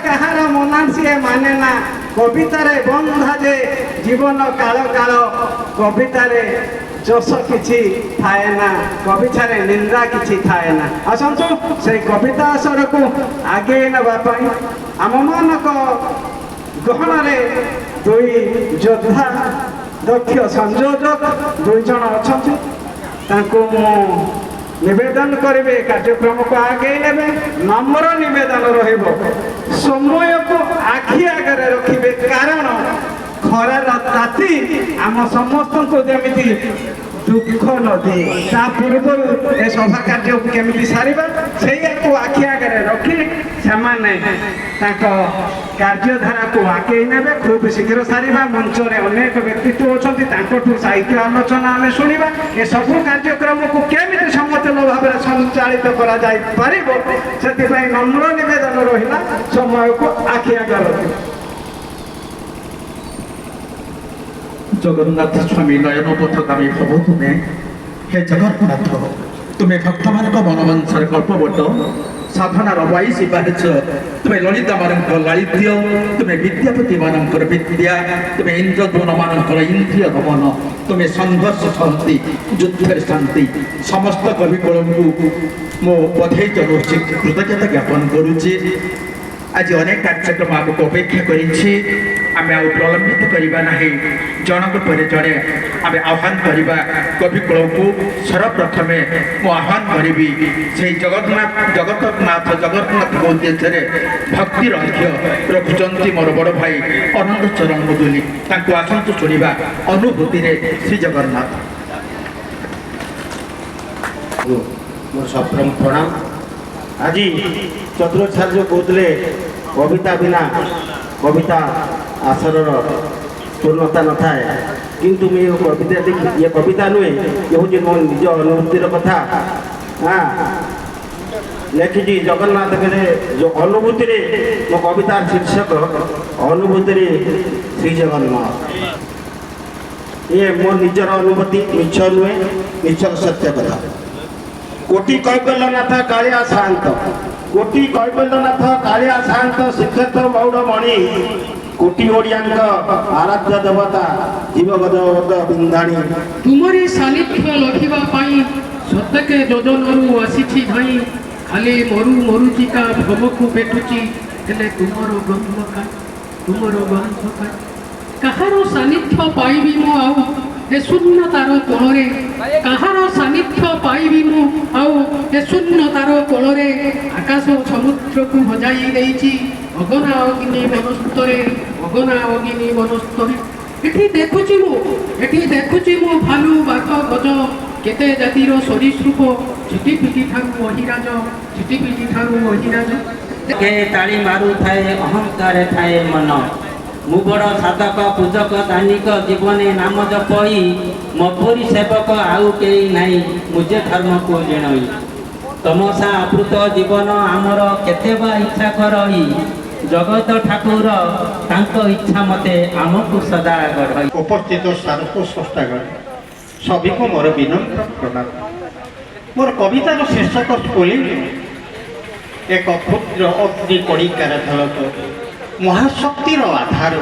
কাহার মনা সিଏ মানে না কবিতারে বন্ধা যে জীবন কাল কাল কবিতারে যশ কিছু থাকে না কবিতারে নিন্দা কিছু থাকে না আসন্তু সেই কবিতা আসরকু আগে নেওয়া আমমানক গহণরে দুই যোদ্ধা দক্ষ সংযোজক দুইজন অଛନ୍ତି ତାଙ୍କୁ ମୁଁ ନିବେଦନ କରିବେ କାର୍ଯ୍ୟକ୍ରମକୁ ଆଗେଇ ନେବେ ନମ୍ର ନିବେଦନ ରହିବ ସମୟକୁ ଆଖି ଆଗରେ ରଖିବେ କାରଣ ଖରାର ତାତି ଆମ ସମସ୍ତଙ୍କୁ ଯେମିତି ଦୁଃଖ ନ ଦିଏ ତା ପୂର୍ବରୁ ଏ ସଭା କାର୍ଯ୍ୟକୁ କେମିତି ସାରିବା ସେଇଆକୁ ଆଖି ଆଗରେ ରଖି ସେମାନେ ତାଙ୍କ କାର୍ଯ୍ୟଧାରାକୁ ଆଗେଇ ନେବେ ଖୁବ୍ ଶୀଘ୍ର ସାରିବା ମଞ୍ଚରେ ଅନେକ ବ୍ୟକ୍ତିତ୍ୱ ଅଛନ୍ତି ତାଙ୍କଠୁ ସାହିତ୍ୟ ଆଲୋଚନା ଆମେ ଶୁଣିବା ଏସବୁ କାର୍ଯ୍ୟକ୍ରମକୁ କେମିତି ସମତୁଲ ଭାବରେ ସଞ୍ଚାଳିତ କରାଯାଇପାରିବ ସେଥିପାଇଁ ନମ୍ର ନିବେଦନ ରହିଲା ସମୟକୁ ଆଖି ଆଗରେ ରଖିବା। जगन्नाथ स्वामी नयन पथगामी भव तुम्हें हे जगन्नाथ तुम्हें भक्त मान मनमंसार कल्पवट साधनार वाईसी बाहच तुम्हें ललिता मान लालित्य तुम्हें विद्यापति मान विद्या तुम्हें इंद्रद्वन मान इंद्रिय दमन तुम्हें संघर्ष शांति युद्ध शांति समस्त कविकुल को मो बधाई जनाऊँगी कृतज्ञता ज्ञापन करुच्ची। आज अनेक कार्यक्रम आगक अपेक्षा करें आम प्रलंबित करवा ना जनक पर जड़े आम आह्वान करवा कविकुल को सर्वप्रथम मु आह्वान करी से जगन्नाथ के उद्देश्य भक्ति अर्घ्य रखुंट मोर बड़ भाई अनंत चरण मुदुली आसतु शुणा अनुभूति श्री जगन्नाथ मोर सप्रम प्रणाम। आज चतुराचार्य कहते कविता बिना कविता आसर पूर्णता न था किंतु मैं कविता देखी ये कविता नुहे ये हूँ मो निज अनुभूतिर कथा हाँ लिखी जगन्नाथ के जो अनुभूति मो कवितार शीर्षक अनुभूति श्री जगन्नाथ ये मो निजर अनुभूति मिछ नुहे मिछ सत्य कथा। कोटि कैबल्यनाथ कालिया शांत कोटि कैबल्यनाथ कालिया शांत श्रीक्षेत्र मौड़ मणि कोटि ओडियांक आराध्य देवता जीवगद बिंधाणी तुमरी सानिध्य लखिबा पाई सत्यके जोजनरु आसीछि भाई खाली मरु मरुचिका भवकु भेटुछि हेले तुमरो गंध का कहारो सानिध्य पाइबी मो आउ ए शून्य तार कोणरे कहार सानिध्य पाइबी मु आउ ए शून्य तार कोणरे आकाश समुद्र को हजाई देइछि अगना अग्नि वनस्तरे एठी देखुछि मु भालू बाघ गज केते जातिर सरीसृप झिटिपिटी ठारू अहिराज के ताली मारू थाए अहंकार थाए मन मु बड़ साधक पूजक दानिक जीवने नाम जपई मपुरी सेवक आउ कई नाई मुझे धर्म को जिणई तमसा अप्रुत जीवन आमर केतेबा इच्छा करई जगत ठाकुर तांको इच्छा मते आमको सदा गढ़ई। उपस्थित साधक स्रष्टागण सभी को मोर विनम्र प्रणाम। मोर कवितार शीर्षक स्फुलिंग एक क्षुद्र अग्नि कणिकार झलक महाशक्तिर आधार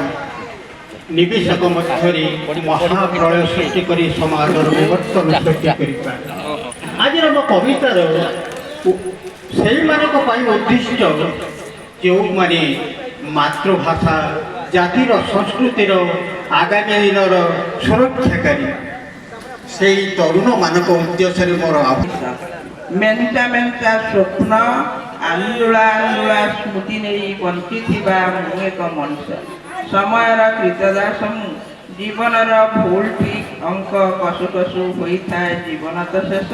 निवेशक मध्य महाप्रलय सृष्टि कर समाजर विवर्तन सृष्टि कर आज मो कवितार से उद्दिष्ट जो माने मातृभाषा जातिर संस्कृतिर आगामी दिन सुरक्षाकारी से तरुण मानक उद्देश्य मोर मेन्टा मेन्टा स्वप्न आंदोला आंदोला स्मृति नहीं बंची थिबा मु एक मनुष्य समयर कृतदास जीवनर भूल ठीक अंक कसु कसु होई थाए जीवन तो शेष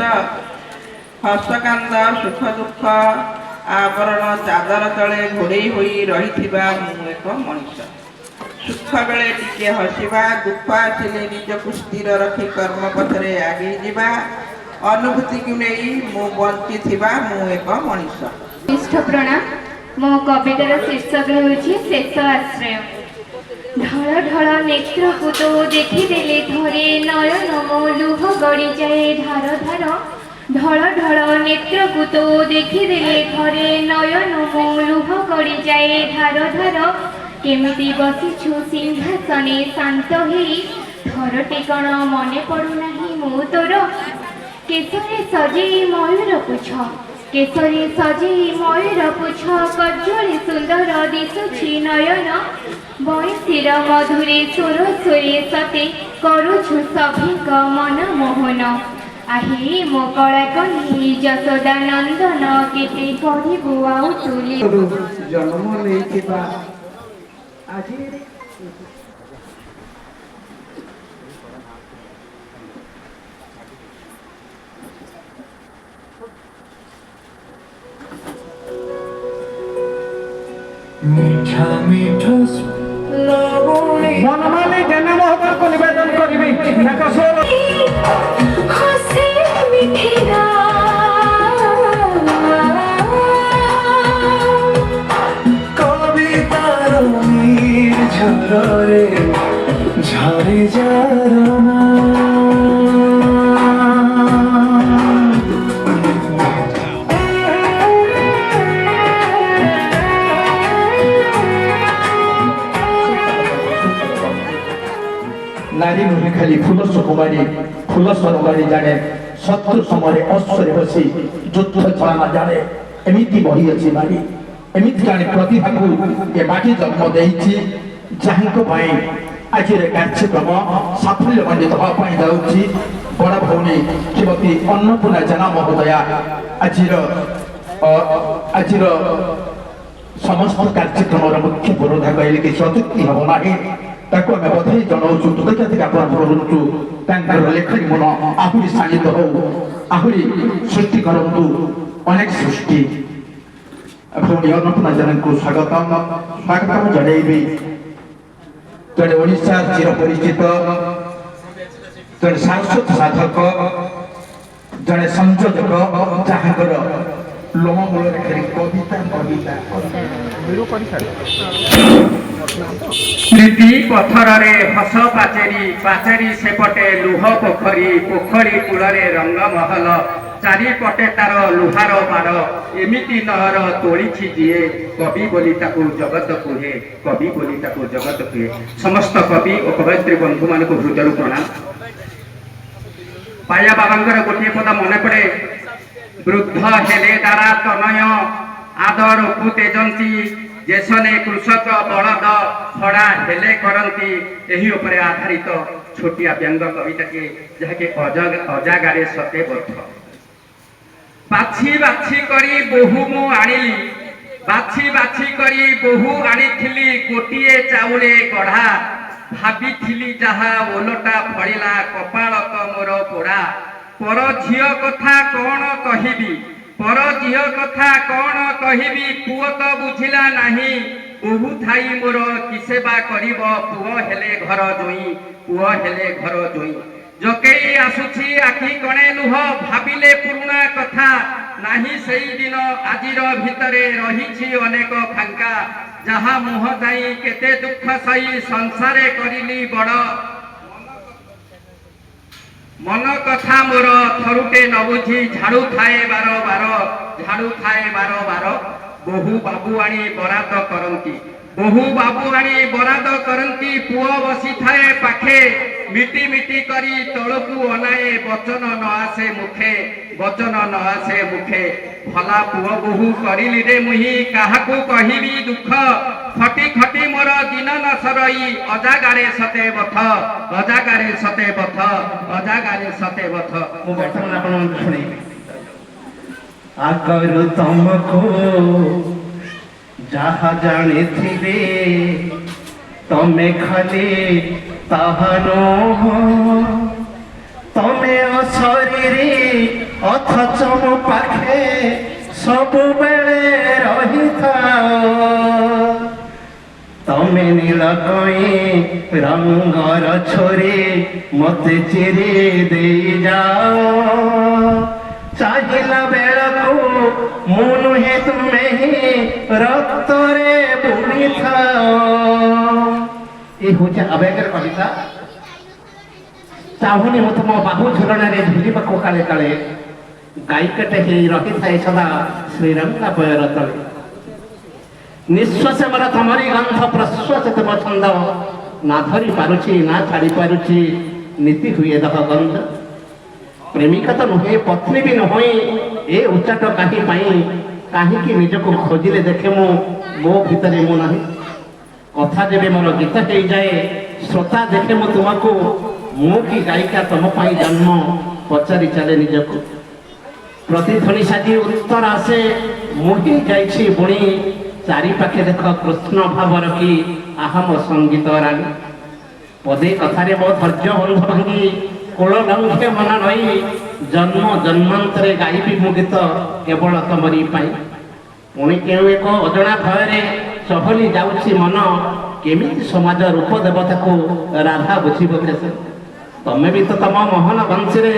हस्तकांद सुख दुख आवरण चादर तले घोड़े होई रही थिबा मु एक मनुष्य सुख बेले टिके हसिबा दुख आसिले निजको स्थिर रखी कर्म पथरे आगे जीवा अनुभूति को नहीं मु बंची थिबा मु एक मनुष्य। प्रणाम मो कवितार शीर्षक होछि शेष आश्रय ढल ढल नेत्र कुतो देखिदेले थरे नयन मो लुह गड़ी जाए धार धार ঢଳ ঢଳ ନେତ୍ରକୁ ତୋ ଦେଖିଦେଲେ ଥରେ ନୟନ ମୋ ଲୁହ ଗଡ଼ିଯାଏ ଧାର ଧାର। କେମିତି ବସିଛୁ ସିଂହାସନେ ଶାନ୍ତ ହେଇ, ଥରଟେ କ'ଣ ମନେ ପଡ଼ୁନାହିଁ ମୁଁ ତୋର? କେଶରେ ସଜେଇ ମୟୂର ପୁଛ, କେଶରେ ସଜେଇ ମୟୂର ପୁଛ, କଜ୍ଜଳି ସୁନ୍ଦର ଦିଶୁଛି ନୟନ। ବଂଶୀର ମଧୁରେ ସ୍ୱର ସ୍ୱରେ ସତେ କରୁଛୁ ସଭିଙ୍କ ମନ ମୋହନ। ଆହେ ମୋ କଳା କହ୍ନି ଯଶୋଦା ନନ୍ଦନ, କେତେ କହିବୁ ଆଉ ତୁଲି। ଜନ୍ମ ନେଇଥିବା ଆଜି मीठा मीठा लगोई বনমালী জেনে মহোদয়কে নিবেদন করিবি এক সোল হাসি মিঠিরা কবিতার ঝরে ঝরে যারনা ନାରୀ ନୁହେଁ ଖାଲି ଫୁଲ ସୁକୁମାରୀ, ଫୁଲ ସରବାରୀ ଜାଣେ, ଶତ୍ରୁ ସମୟରେ ଅଶ୍ୱରେ ବସି ଯୁଦ୍ଧ ଚାଳନା ଜାଣେ। ଏମିତି ବହିଅଛି ନାରୀ, ଏମିତି ଜାଣି ପ୍ରତିଭାକୁ ଏ ମାଟି ଜନ୍ମ ଦେଇଛି, ଯାହାଙ୍କ ପାଇଁ ଆଜିର କାର୍ଯ୍ୟକ୍ରମ ସାଫଲ୍ୟମଣ୍ଡିତ ହେବା ପାଇଁ ଯାଉଛି। ବଡ଼ ଭଉଣୀ ଶ୍ରୀମତୀ ଅନ୍ନପୂର୍ଣ୍ଣା ଜେନା ମହୋଦୟା ଆଜିର ସମସ୍ତ କାର୍ଯ୍ୟକ୍ରମର ମୁଖ୍ୟ ପୁରୋଧା କହିଲେ କିଛି ଅତ୍ୟୁକ୍ତି ହେବ ନାହିଁ। ତାକୁ ଆମେ ବଧାଇ ଜଣାଉଛୁ, କୃତଜ୍ଞତା ଜ୍ଞାପନ କରୁଛୁ। ତାଙ୍କର ଲେଖନୀ ମନ ଆହୁରି ଶାଣିତ ହଉ, ଆହୁରି ସୃଷ୍ଟି କରନ୍ତୁ ଅନେକ ସୃଷ୍ଟି। ଭଉଣୀ ଅନ୍ନପୂର୍ଣ୍ଣା ଜେନାଙ୍କୁ ସ୍ୱାଗତମ ଜଣାଇବି। ଜଣେ ଓଡ଼ିଶାର ଚିର ପରିଚିତ, ଜଣେ ସାରସ୍ୱତ ସାଧକ, ଜଣେ ସଂଯୋଜକ, ଯାହାଙ୍କର ଲୋମ ମୂଳରେ ଖାଲି କବିତା କବିତା ସ୍ମୃତି ପଥରରେ ହସ ପାଚେରୀ, ପାଚେରୀ ସେପଟେ ଲୁହ ପୋଖରୀ, ପୋଖରୀ କୂଳରେ ରଙ୍ଗମହଲ, ଚାରିପଟେ ତାର ଲୁହାର ବାଡ଼। ଏମିତି ନହର ତୋଳିଛି ଯିଏ, କବି ବୋଲି ତାକୁ ଜଗତ କୁହେ, କବି ବୋଲି ତାକୁ ଜଗତ କୁହେ। ସମସ୍ତ କବି ଓ କବୟିତ୍ରୀ ବନ୍ଧୁମାନଙ୍କୁ ହୃଦୟରୁ ପ୍ରଣାମ। ପାୟା ବାବାଙ୍କର ଗୋଟିଏ ପଦ ମନେ ପଡ଼େ, ବୃଦ୍ଧ ହେଲେ ଦାରା ତନୟ, ଆଦରକୁ ତେଜନ୍ତି, ଯେସନେ କୃଷକ ବଳଦ, ଛଡ଼ା ହେଲେ କରନ୍ତି। ଏହି ଉପରେ ଆଧାରିତ ଛୋଟିଆ ବ୍ୟଙ୍ଗ କବିତାଟିଏ, ଯାହାକି ଅଜାଗାରେ ସତେ ବଦ୍ଧ। ବାଛି ବାଛି କରି ବୋହୂ ମୁଁ ଆଣିଲି, ବାଛି ବାଛି କରି ବୋହୂ ଆଣିଥିଲି, ଗୋଟିଏ ଚାଉଳେ ଗଢ଼ା। ଭାବିଥିଲି ଯାହା ଓଲଟା ଫଳିଲା, କପାଳ ତ ମୋର ପୋଡ଼ା। ପର ଝିଅ କଥା କ'ଣ କହିବି, ପର ଝିଅ କଥା କ'ଣ କହିବି, ପୁଅ ତ ବୁଝିଲା ନାହିଁ। ବୋହୂ ଥାଇ ମୋର କିସେ ବା କରିବ, ପୁଅ ହେଲେ ଘର ଜୋଇଁ, ପୁଅ ହେଲେ ଘର ଜୋଇଁ। ଜକେଇ ଆସୁଛି ଆଖି କଣେ ଲୁହ, ଭାବିଲେ ପୁରୁଣା କଥା। ନାହିଁ ସେଇଦିନ ଆଜିର ଭିତରେ ରହିଛି ଅନେକ ଫାଙ୍କା। ଯାହା ମୁହଁ ଯାଇ କେତେ ଦୁଃଖ ସହି ସଂସାରେ କରିଲି ବଡ଼। ମନ କଥା ମୋର ଥରୁଟେ ନ ବୁଝି, ଝାଡୁ ଥାଏ ବାର ବାର, ଝାଡୁ ଥାଏ ବାର ବାର। ବୋହୂ ବାବୁ ଆଣି ବରାଦ କରନ୍ତି, ବୋହୂ ବାବୁ ଆଣି ବରାଦ କରନ୍ତି। ପୁଅ ବସିଥାଏ ପାଖେ, ମିଟି ମିଟି କରି ତଳକୁ ଅନାଏ, ବଚନ ନ ଆସେ ମୁଖେ, ବଚନ ନ ଆସେ ମୁଖେ। ଭଲା ପୁଅ ବୋହୂ କରିଲି ରେ ମୁହିଁ, କାହାକୁ କହିବି ଦୁଃଖ। ଖଟି ଖଟି ମୋର ଦିନ ନ ସରଇ, ଅଜାଗାରେ ସତେ ବଥ, ଅଜାଗାରେ ସତେ ବଥ, ଅଜାଗାରେ ସତେ ବଥ। ମୁଁ ବର୍ତ୍ତମାନ ଆପଣଙ୍କୁ ଶୁଣେଇବି। ଆଗରୁ ତମକୁ ଯାହା ଜାଣିଥିଲି, ତମେ ଖାଲି ତାହା ନୁହଁ। ତମେ ଅଶରୀରୀ ଅଥଚ ମୋ ପାଖେ ସବୁବେଳେ ରହିଥାଅ। ତମେ ନୀଳ କଇଁ ରଙ୍ଗର ଛୁରୀ ମତେ ଚିରି ଦେଇଯାଅ। ଚାହିଁଲା ବେଳକୁ ମୁଁ ନୁହେଁ ତୁମେ ହିଁ ରକ୍ତରେ ବୁଡ଼ିଥାଅ। ଏ ହଉଛି ଆବେଗର କବିତା। ଚାହୁଁନି ମୁଁ ତୁମ ବାହୁ ଝୁଲଣାରେ ଝୁଲିବାକୁ କାଳେ କାଳେ, ଗାଇକଟେ ହେଇ ରହିଥାଏ ସଦା ଶ୍ରୀରଙ୍ଗ ପୟର ତଳେ। ନିଶ୍ୱାସ ମୋର ତମରି ଗନ୍ଧ ପ୍ରଶ୍ୱାସ ତୁମ ଛନ୍ଦ, ନା ଧରି ପାରୁଛି ନା ଛାଡ଼ି ପାରୁଛି ନୀତି ହୁଏ ଦହ ଗନ୍ଧ। ପ୍ରେମିକା ତ ନୁହେଁ ପତ୍ନୀ ବି ନୁହେଁ, ଏ ଉଚ୍ଚାଟ କାହିଁ ପାଇଁ, କାହିଁକି ନିଜକୁ ଖୋଜିଲେ ଦେଖେ ମୁଁ ମୋ ଭିତରେ ମୁଁ ନାହିଁ। କଥା ଯେବେ ମୋର ଗୀତ ହେଇଯାଏ, ଶ୍ରୋତା ଦେଖେ ମୁଁ ତୁମକୁ, ମୁଁ କି ଗାୟିକା ତମ ପାଇଁ ଜନ୍ମ, ପଚାରି ଚାଲେ ନିଜକୁ। ପ୍ରତିଧ୍ୱନି ସାଜି ଉତ୍ତର ଆସେ, ମୁଁ ହିଁ ଯାଇଛି ବୁଣି, ଚାରିପାଖେ ଦେଖ କୃଷ୍ଣ ଭାବର କି ଆହମ ସଙ୍ଗୀତ ରାଣୀ। ପଦେ କଥାରେ ମୋ ଧୈର୍ଯ୍ୟ ବନ୍ଧ ଭାଙ୍ଗି, କୋଳ ଲଙ୍ଘେ ମନ ନଈ, ଜନ୍ମ ଜନ୍ମାନ୍ତରେ ଗାଇବି ମୁଁ ଗୀତ କେବଳ ତମରି ପାଇଁ। ପୁଣି କେଉଁ ଏକ ଅଜଣା ଭୟରେ ଚହଲି ଯାଉଛି ମନ, କେମିତି ସମାଜ ରୂପ ଦେବତାକୁ ରାଧା ବୁଝିବ କେଶ। ତମେ ବି ତ ତମ ମୋହନ ବଂଶୀରେ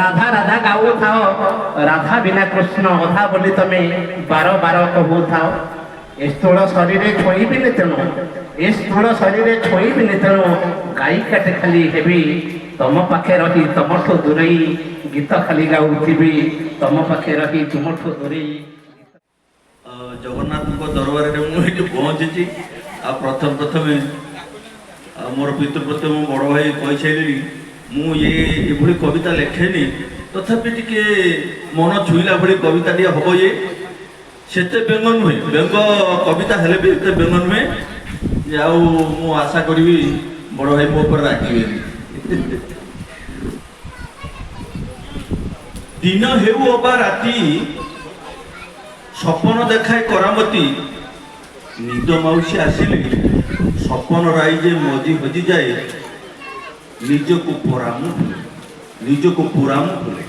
ରାଧା ରାଧା ଗାଉଥାଅ, ରାଧା ବିନା କୃଷ୍ଣ ଅଧା ବୋଲି ତମେ ବାର ବାର କହୁଥାଅ। ଏ ସ୍ଥୂଳ ଶରୀରେ ଛୁଇଁବିନି ତେଣୁ, ଏ ସ୍ଥୂଳ ଶରୀରେ ଛୁଇଁବିନି ତେଣୁ, ଗାୟିକାଟେ ଖାଲି ହେବି ତମ ପାଖେ ରହି ତମଠୁ ଦୂରେଇ, ଗୀତ ଖାଲି ଗାଉଥିବି ତମ ପାଖେ ରହି ତୁମଠୁ ଦୂରେଇ। ଜଗନ୍ନାଥଙ୍କ ଦରବାରରେ ମୁଁ ଏଠି ପହଞ୍ଚିଛି। ଆଉ ପ୍ରଥମେ ମୋର ପିତୃପୃତ ମୋ ବଡ଼ ଭାଇ କହିସାରିଲି, ମୁଁ ଏଭଳି କବିତା ଲେଖେନି, ତଥାପି ଟିକେ ମନ ଛୁଇଁଲା ଭଳି କବିତା ଟିକେ ହବ। ସେତେ ବ୍ୟଙ୍ଗ ନୁହେଁ, ବ୍ୟଙ୍ଗ କବିତା ହେଲେ ବି ଏତେ ବ୍ୟଙ୍ଗ ନୁହେଁ। ଆଉ ମୁଁ ଆଶା କରିବି ବଡ଼ ଭାଇ ମୋ ଉପରେ ରାଗିବେନି। ଦିନ ହେଉ ଅବା ରାତି, ସପନ ଦେଖାଏ କରାମତି, ନିଦ ମାଉସୀ ଆସିଲେ ସପନ ରାଇ ଯେ ମଜି ହଜିଯାଏ, ନିଜକୁ ପୁରାମ ଭୁଲେ।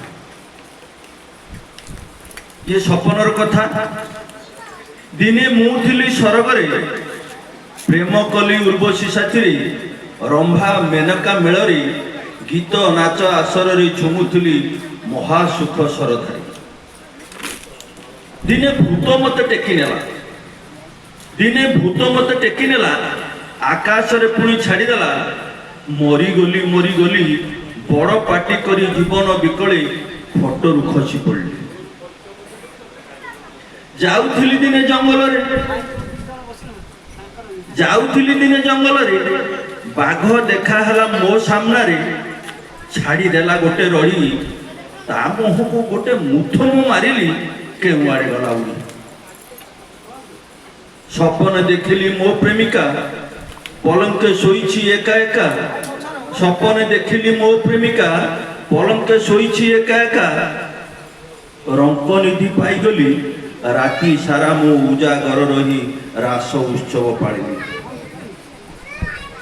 ଇଏ ସପନର କଥା। ଦିନେ ମୁଁ ଥିଲି ସରଗରେ, ପ୍ରେମ କଲି ଉର୍ବଶୀ ସାଥିରେ, ରମ୍ଭା ମେନକା ମେଳରେ, ଗୀତ ନାଚ ଆସରରେ ଝୁମୁଥିଲି ମହାସୁଖ ସରଧାରେ। ଦିନେ ଭୂତ ମତେ ଟେକି ନେଲା, ଆକାଶରେ ପୁଣି ଛାଡ଼ିଦେଲା। ମରିଗଲି ବଡ଼ ପାଟି କରି ଜୀବନ ବିକଳେ, ଫଟୋରୁ ଖସି ପଡ଼ିଲି। ଯାଉଥିଲି ଦିନେ ଜଙ୍ଗଲରେ, ବାଘ ଦେଖା ହେଲା ମୋ ସାମ୍ନାରେ, ଛାଡ଼ିଦେଲା ଗୋଟେ ରଡ଼ି, ତା ମୁହଁକୁ ଗୋଟେ ମୁଥ ମୁଁ ମାରିଲି, କେଉଁ ଆଡ଼େ ଗଲା ଉଡ଼ି। ସପନ ଦେଖିଲି ମୋ ପ୍ରେମିକା, ପଲଙ୍କେ ଶୋଇଛି ଏକା ଏକା। ସପନ ଦେଖିଲି ମୋ ପ୍ରେମିକା, ପଲଙ୍କେ ଶୋଇଛି ଏକା ଏକା। ରଙ୍କ ନିଧି ପାଇଗଲି, ରାତି ସାରା ମୁଁ ଉଜାଗର ରହି ରାସ ଉତ୍ସବ ପାଳିଲି।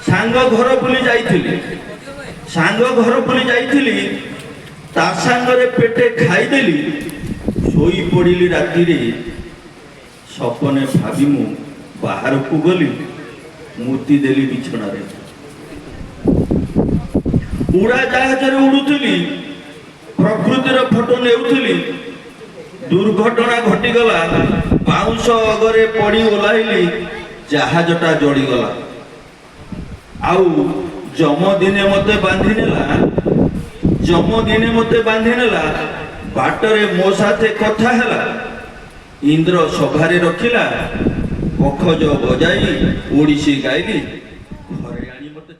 ସାଙ୍ଗ ଘର ବୁଲି ଯାଇଥିଲି, ତା ସାଙ୍ଗରେ ପେଟେ ଖାଇଦେଲି। ଶୋଇ ପଡ଼ିଲି ରାତିରେ, ସପନେ ଭାବି ମୁଁ ବାହାରକୁ ଗଲି, ମୁତି ଦେଲି ବିଛଣାରେ। ଉଡ଼ାଜାହାଜରେ ଉଡ଼ୁଥିଲି, ପ୍ରକୃତିର ଫଟୋ ନେଉଥିଲି। ଦୁର୍ଘଟଣା ଘଟିଗଲା, ବାଉଁଶ ଅଗରେ ପଡ଼ି ଓହ୍ଲାଇଲି, ଜାହାଜଟା ଜଡ଼ିଗଲା। ଆଉ ଯମ ଦିନେ ମତେ ବାନ୍ଧି ନେଲା, ବାଟରେ ମୋ ସାଥେ କଥା ହେଲା। ଇନ୍ଦ୍ର ସଭାରେ ରଖିଲା, ପଖଜ ବଜାଇ ଓଡ଼ିଶୀ ଗାଇଲି, ଘରେ ଆଣି ମତେ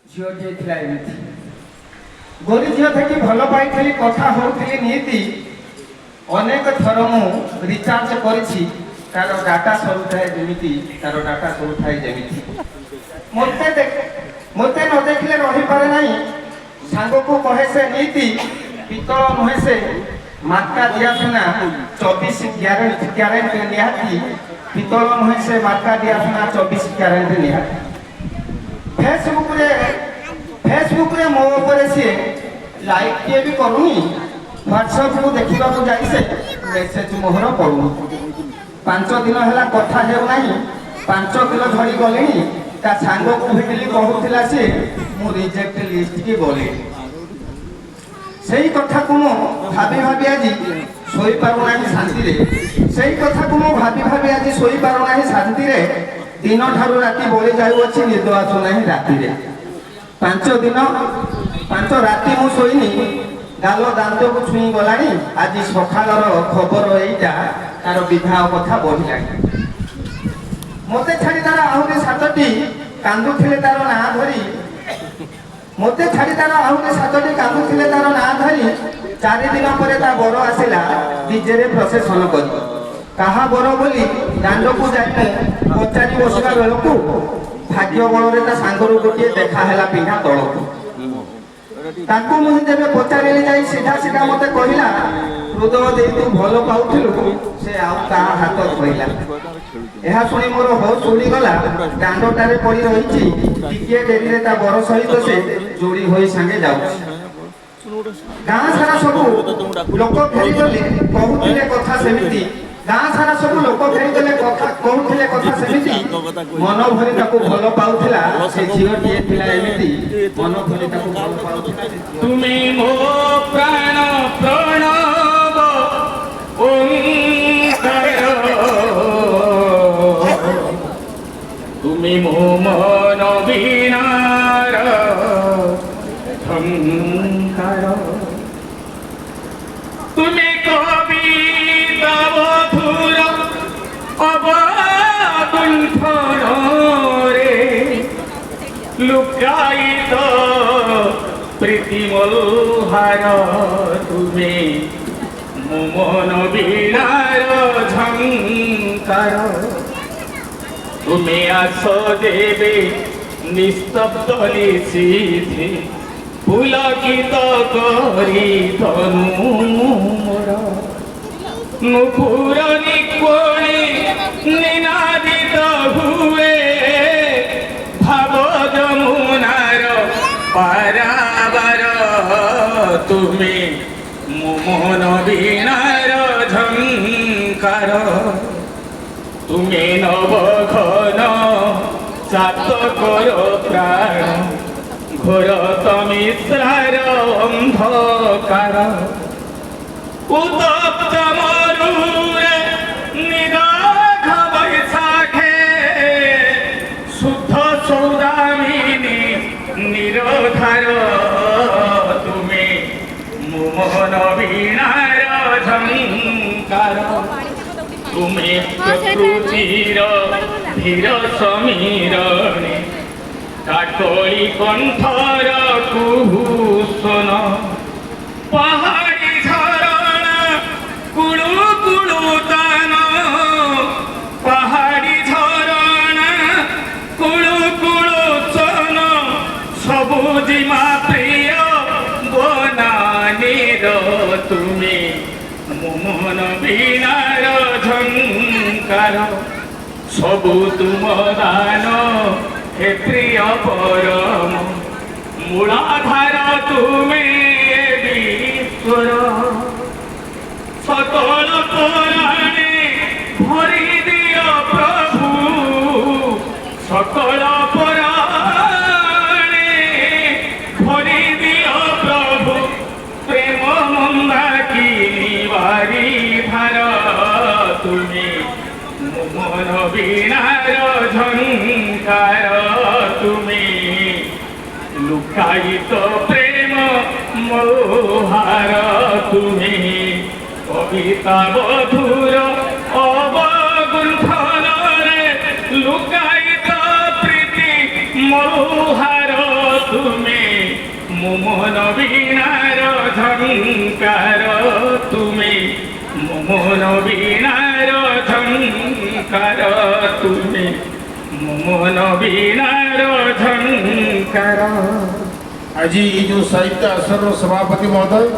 ଝିଅଟିଏ ଥିଲା ଏମିତି। ଗୋରି ଝିଅ ଦେଖି ଭଲ ପାଇଥିଲି, କଥା ହଉଥିଲି ନିତି। ଅନେକ ଥର ମୁଁ ରିଚାର୍ଜ କରିଛି, ତାର ଡାଟା ସରୁଥାଏ ଯେମିତି। ମୋତେ ନ ଦେଖିଲେ ରହିପାରେ ନାହିଁ, ସାଙ୍ଗକୁ କହେ ସେ ନୀତି। ପିତଳ ନୁହେଁ ସେ, ମାର୍କା ଦିଆ ସୁନା 24 କ୍ୟାରେଟ ନିହାତି। ପିତଳ ନୁହେଁ ସେ, ମାର୍କା ଦିଆ ସୁନା 24 କ୍ୟାରେଟ ନିହାତି। ଫେସବୁକରେ ମୋ ଉପରେ ସିଏ ଲାଇକ୍ କିଏ ବି କରୁନି, ହ୍ୱାଟ୍ସଆପକୁ ଦେଖିବାକୁ ଯାଇ ସେ ମେସେଜ ମୋହର ପଡୁନି। 5 ଦିନ ହେଲା କଥା ହେଉନାହିଁ, 5 କିଲୋ ଝଡ଼ି ଗଲିଣି। ତା ସାଙ୍ଗକୁ ଭେଟିଲି, କହୁଥିଲା ସିଏ ମୁଁ ରିଜେକ୍ଟ ଲିଷ୍ଟକି ଗଲି। ସେଇ କଥାକୁ ମୁଁ ଭାବି ଆଜି ଶୋଇପାରୁନାହିଁ ଶାନ୍ତିରେ। ଦିନ ଠାରୁ ରାତି ବଳି ଯାଉଅଛି, ନିଦ ଆସୁନାହିଁ ରାତିରେ। 5 ରାତି ମୁଁ ଶୋଇନି, ଗାଲ ଦାନ୍ତକୁ ଛୁଇଁ ଗଲାଣି। ଆଜି ସକାଳର ଖବର ଏଇଟା, ତାର ବିବାହ କଥା ବଢିଲାଣି। ମତେ ଛାଡ଼ି ତାର ଆହୁରି 7ଟି କାନ୍ଦୁଥିଲେ ତାର ନାଁ ଧରି। ମତେ ଛାଡ଼ି ତାର ଆହୁରି 7ଟି କାନ୍ଦୁଥିଲେ ତାର ନାଁ ଧରି। 4 ଦିନ ପରେ ତା ବର ଆସିଲା ଡିଜେରେ ପ୍ରସେସନ କରି। କାହା ବର ବୋଲି ଦାଣ୍ଡକୁ ଯାଇ ପଚାରି ବସିବା ବେଳକୁ ଭାଗ୍ୟ ବଳରେ ତା ସାଙ୍ଗରୁ ଗୋଟିଏ ଦେଖା ହେଲା ପିନ୍ଧା ତଳକୁ। ତାକୁ ମୁଁ ଯେବେ ପଚାରିଲି ଯାଇ ସିଧା ସିଧା ମତେ କହିଲା, ହୃଦୟ ଦେଇ ତୁ ଭଲ ପାଉଥିଲୁ, ସେ ଆଉ କାହା ହାତ ଧଇଲା। ଏହା ଶୁଣି ମୋର ହୋସ୍ ଉଡ଼ିଗଲା। ଦାଣ୍ଡଟାରେ ପଡ଼ି ରହିଛି, ଟିକିଏ ଡେରିରେ ତା ବର ସହିତ ସେ ଯୋଡ଼ି ହୋଇ ସାଙ୍ଗେ ଯାଉଛି। ଗାଁ ସାରା ସବୁ ଲୋକ ଫେରିଗଲେ, କହୁଥିଲେ କଥା ସେମିତି। ଗାଁ ସାରା ସବୁ ଲୋକ ଫେରିଗଲେ, କହୁଥିଲେ କଥା ସେମିତି। ମନ ଭରି ତାକୁ ଭଲ ପାଉଥିଲା ସେ ଝିଅଟିଏ ଥିଲା ଏମିତି। ମନ ଭରି ତାକୁ ଭଲ ପାଉଥିଲା। তুমি মো প্রাণ প্রণব ওঙ্কার, তুমি মো মন বীণার ঝঙ্কার, তুমি কবিতা মধুর অবগুণ্ঠনরে লুকায়িত প্রীতি মলহার, তুমি মন বীণার ঝঙ্কার, তুমি আস দেবে নিস্তব্ধ নিশীথে পুলকিত করি তনু মোর, নুপুর নিকোণে নিনাদিত হুয়ে ভাব যমুনার পারাবার, তুমি মন বীণার ঝঙ্কার, তুমি নবঘন চাতকর প্রাণ, ঘোর তমিশ্রার অন্ধকার, উত্তপ্ত মরুরে নিদাঘ বৈশাখে শুদ্ধ সৌদামিনী নিরধার, তুমি মন বীণার ঝঙ্কার, তুমি প্রকৃতির ধীর সমীরণে কাকলি কণ্ঠর কুহুসন, পাহাড়ি ঝরণা কুড়ু কুড়ু তান, পাহাড়ি ঝরণা কুড়ু কুড়ু চন, সবুজিমা প্রিয় বনানীর, তুমি মন বীণার ঝঙ্কার, সবু তুম দান হে প্রিয় পরম, মূলাধার তুমি বিশ্বর, সকল পুরাণে ভরি দিও প্রভু, সকল পুরাণে ভরি দিও প্রভু, প্রেম মন্দাকিনী বারি ধার, তুমি মন বীণার ঝঙ্কার, তুমি লুকায়িত প্রেম মোহার, তুমি কবিতা মধুর অবগুণ্ঠনরে লুকায়িত প্রীতি মোহার, তুমি মন বীণার ঝঙ্কার, তুমি মন বীণার ঝঙ্কার, তুমি মন বীণার ঝঙ্কার। আজি এই যে সাহিত্য আসর সভাপতি মহোদয়